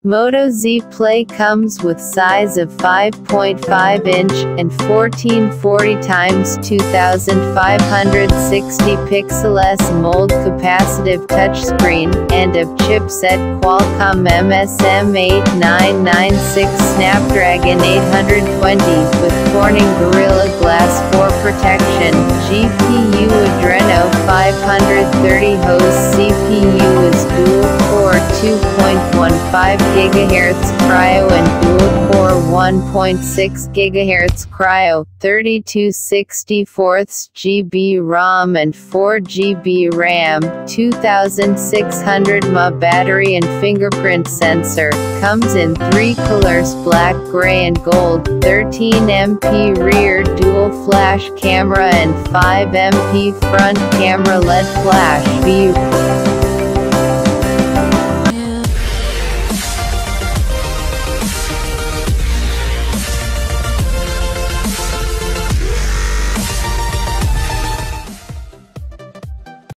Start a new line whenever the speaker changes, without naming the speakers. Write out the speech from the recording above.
Moto Z Play comes with size of 5.5 inch and 1440x2560 pixel mold capacitive touchscreen, and of chipset Qualcomm MSM8996 Snapdragon 820, with Corning Gorilla Glass 4 protection, GPU Adreno 530 host CPU is dual-core 2.15 GHz Cryo and dual-core 1.6 GHz Cryo, 3264 GB ROM and 4 GB RAM, 2600 mAh battery and fingerprint sensor. Comes in 3 colors: black, gray and gold. 13MP rear dual flash camera and 5MP front camera LED flash.